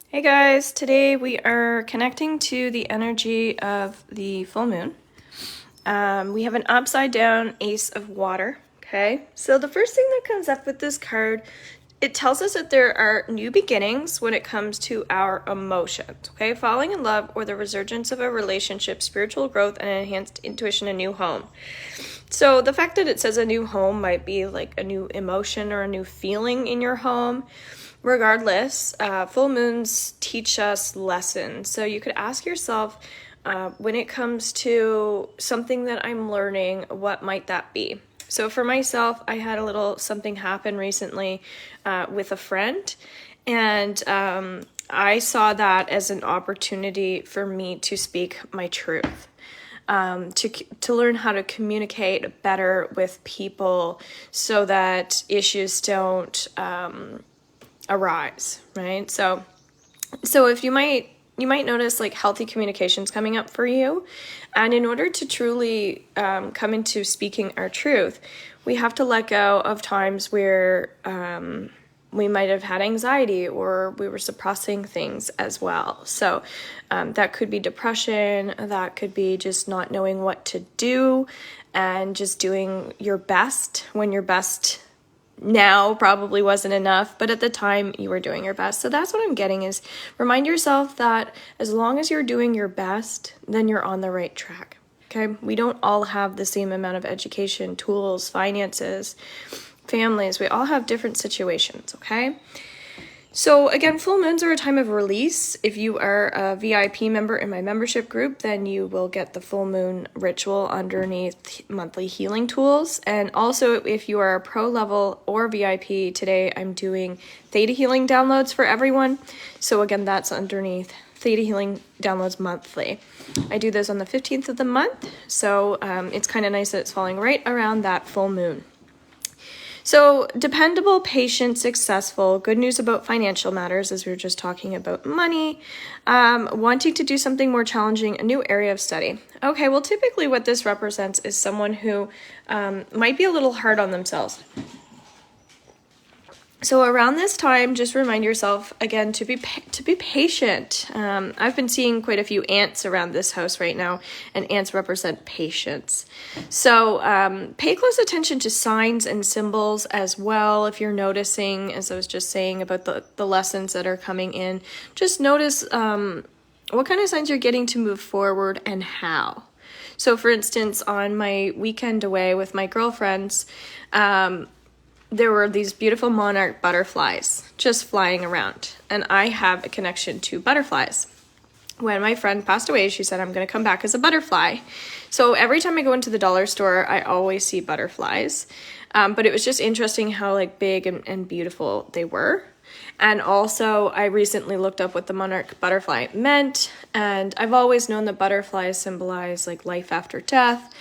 Hey guys, today we are connecting to the energy of the full moon. We have an upside down ace of water, okay? So the first thing that comes up with this card, it tells us that there are new beginnings when it comes to our emotions, okay? Falling in love or the resurgence of a relationship, spiritual growth, and enhanced intuition, a new home. So the fact that it says a new home might be like a new emotion or a new feeling in your home. Regardless, full moons teach us lessons. So you could ask yourself, when it comes to something that I'm learning, what might that be? So for myself, I had a little something happen recently with a friend, and I saw that as an opportunity for me to speak my truth. To learn how to communicate better with people so that issues don't arise, right? So if you might notice like healthy communications coming up for you, and in order to truly come into speaking our truth, we have to let go of times where we might have had anxiety or we were suppressing things as well. So that could be depression, that could be just not knowing what to do and just doing your best when your best now probably wasn't enough, but at the time you were doing your best. So that's what I'm getting is remind yourself that as long as you're doing your best, then you're on the right track. Okay? We don't all have the same amount of education, tools, finances, families. We all have different situations, okay? So again, full moons are a time of release. If you are a VIP member in my membership group, then you will get the full moon ritual underneath monthly healing tools. And also if you are a pro level or VIP, today I'm doing theta healing downloads for everyone. So again, that's underneath theta healing downloads monthly. I do those on the 15th of the month. So it's kind of nice that it's falling right around that full moon. So dependable, patient, successful, good news about financial matters, as we were just talking about money, wanting to do something more challenging, a new area of study. Okay, well, typically what this represents is someone who might be a little hard on themselves. So around this time, just remind yourself again to be patient. I've been seeing quite a few ants around this house right now, and ants represent patience. So pay close attention to signs and symbols as well. If you're noticing, as I was just saying about the lessons that are coming in, just notice what kind of signs you're getting to move forward and how. So for instance, on my weekend away with my girlfriends, there were these beautiful monarch butterflies just flying around. And I have a connection to butterflies. When my friend passed away, she said, I'm going to come back as a butterfly. So every time I go into the dollar store, I always see butterflies. But it was just interesting how like big and beautiful they were. And also, I recently looked up what the monarch butterfly meant, and I've always known that butterflies symbolize like life after death,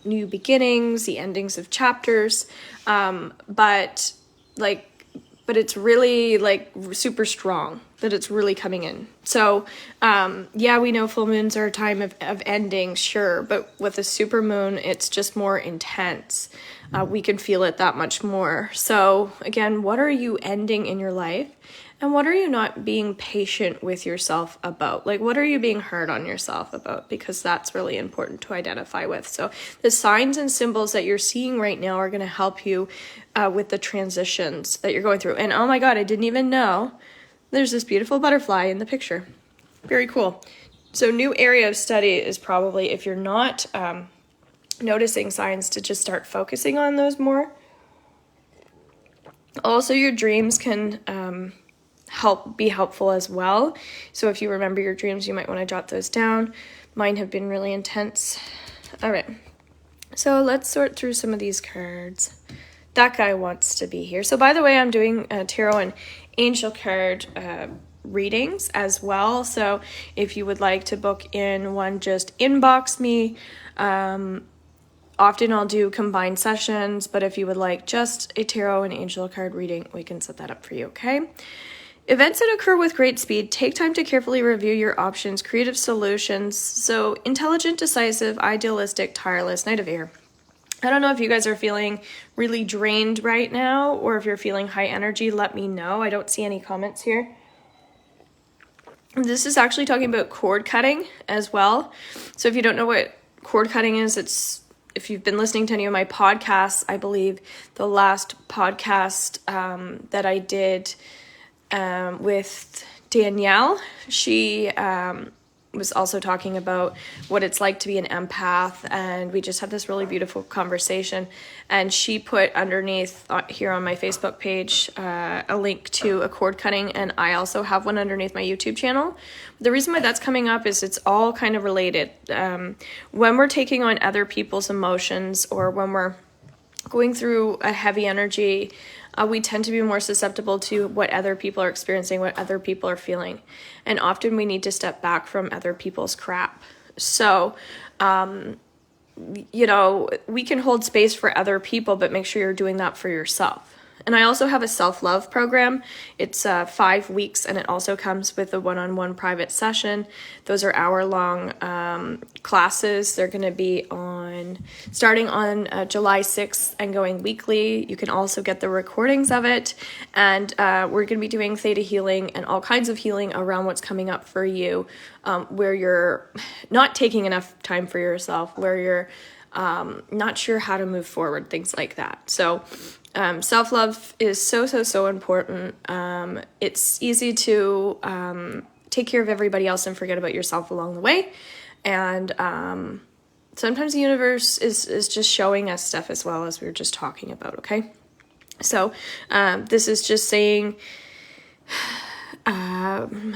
new beginnings, the endings of chapters, but it's really like super strong that it's really coming in. So yeah, we know full moons are a time of ending, sure, but with a super moon, it's just more intense. We can feel it that much more. So again, what are you ending in your life? And what are you not being patient with yourself about? Like, what are you being hard on yourself about? Because that's really important to identify with. So the signs and symbols that you're seeing right now are going to help you with the transitions that you're going through. And oh my God, I didn't even know there's this beautiful butterfly in the picture. Very cool. So new area of study is probably, if you're not noticing signs, to just start focusing on those more. Also, your dreams can be helpful as well. So if you remember your dreams, you might want to jot those down. Mine have been really intense. All right. So let's sort through some of these cards. That guy wants to be here. So by the way, I'm doing tarot and angel card readings as well. So if you would like to book in one, just inbox me. Often I'll do combined sessions, but if you would like just a tarot and angel card reading, we can set that up for you, okay? Events that occur with great speed, take time to carefully review your options, creative solutions. So intelligent, decisive, idealistic, tireless, Knight of Air. I don't know if you guys are feeling really drained right now or if you're feeling high energy, let me know. I don't see any comments here. This is actually talking about cord cutting as well. So if you don't know what cord cutting is, if you've been listening to any of my podcasts, I believe the last podcast that I did with Danielle, she was also talking about what it's like to be an empath, and we just had this really beautiful conversation. And she put underneath here on my Facebook page a link to a cord cutting, and I also have one underneath my YouTube channel. The reason why that's coming up is it's all kind of related. When we're taking on other people's emotions, or when we're going through a heavy energy, we tend to be more susceptible to what other people are experiencing, what other people are feeling. And often we need to step back from other people's crap. So, we can hold space for other people, but make sure you're doing that for yourself. And I also have a self-love program. It's 5 weeks, and it also comes with a one-on-one private session. Those are hour-long classes. They're going to be starting on July 6th and going weekly. You can also get the recordings of it. And we're going to be doing theta healing and all kinds of healing around what's coming up for you, where you're not taking enough time for yourself, where you're not sure how to move forward, things like that. So self-love is so important. It's easy to take care of everybody else and forget about yourself along the way. And sometimes the universe is just showing us stuff as well, as we were just talking about, okay? So this is just saying to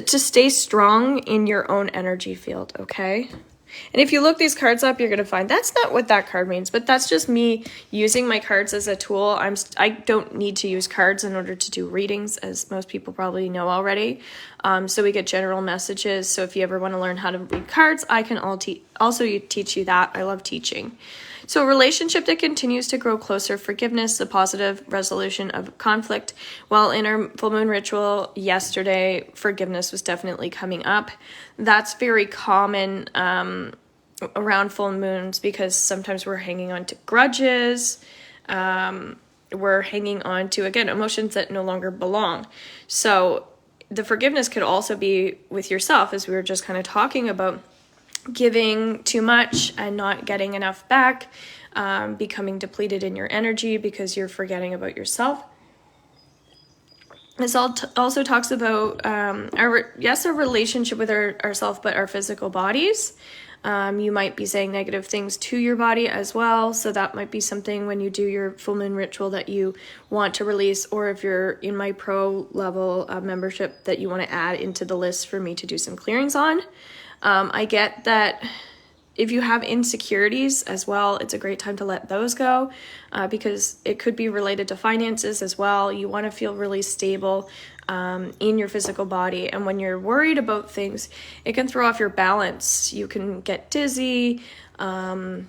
stay strong in your own energy field, okay? And if you look these cards up, you're going to find that's not what that card means, but that's just me using my cards as a tool. I don't need to use cards in order to do readings, as most people probably know already. So we get general messages. So if you ever want to learn how to read cards, I can also teach you that. I love teaching. So a relationship that continues to grow closer, forgiveness, the positive resolution of conflict. Well, in our full moon ritual yesterday, forgiveness was definitely coming up. That's very common around full moons, because sometimes we're hanging on to grudges. We're hanging on to, again, emotions that no longer belong. So the forgiveness could also be with yourself, as we were just kind of talking about. Giving too much and not getting enough back, becoming depleted in your energy because you're forgetting about yourself. This also talks about our relationship with ourselves, but our physical bodies. You might be saying negative things to your body as well, so that might be something when you do your full moon ritual that you want to release, or if you're in my pro level membership, that you want to add into the list for me to do some clearings on. I get that if you have insecurities as well, it's a great time to let those go, because it could be related to finances as well. You want to feel really stable in your physical body. And when you're worried about things, it can throw off your balance. You can get dizzy, you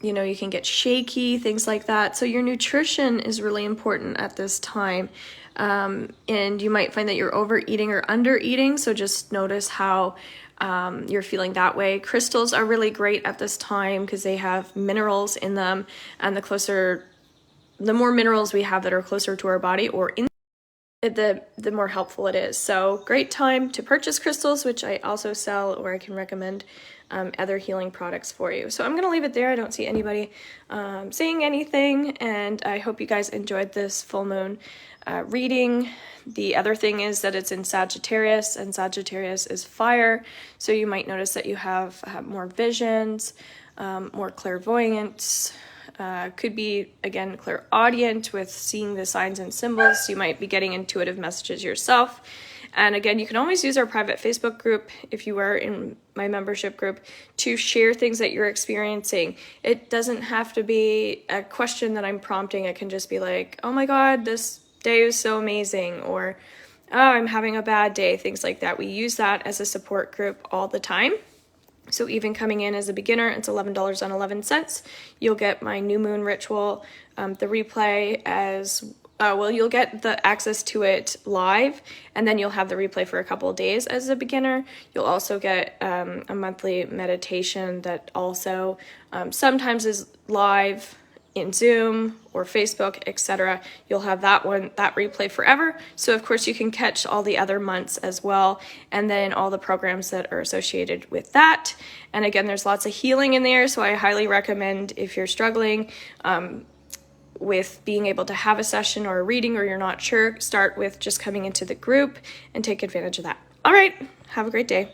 can get shaky, things like that. So your nutrition is really important at this time. And you might find that you're overeating or undereating. So just notice how you're feeling that way. Crystals are really great at this time because they have minerals in them, and the more minerals we have that are closer to our body or in the more helpful it is. So great time to purchase crystals, which I also sell, or I can recommend other healing products for you. So I'm going to leave it there. I don't see anybody saying anything, and I hope you guys enjoyed this full moon reading. The other thing is that it's in Sagittarius, and Sagittarius is fire, so you might notice that you have more visions, more clairvoyance. Could be, again, clairaudient with seeing the signs and symbols. You might be getting intuitive messages yourself. And again, you can always use our private Facebook group, if you are in my membership group, to share things that you're experiencing. It doesn't have to be a question that I'm prompting. It can just be like, oh my God, this day is so amazing, or oh, I'm having a bad day, things like that. We use that as a support group all the time. So even coming in as a beginner, it's $11.11. You'll get my new moon ritual, the replay as you'll get the access to it live, and then you'll have the replay for a couple of days as a beginner. You'll also get a monthly meditation that also sometimes is live, in Zoom or Facebook, etc. You'll have that replay forever. So of course you can catch all the other months as well, and then all the programs that are associated with that. And again, there's lots of healing in there, so I highly recommend, if you're struggling with being able to have a session or a reading, or you're not sure, start with just coming into the group and take advantage of that. All right, have a great day.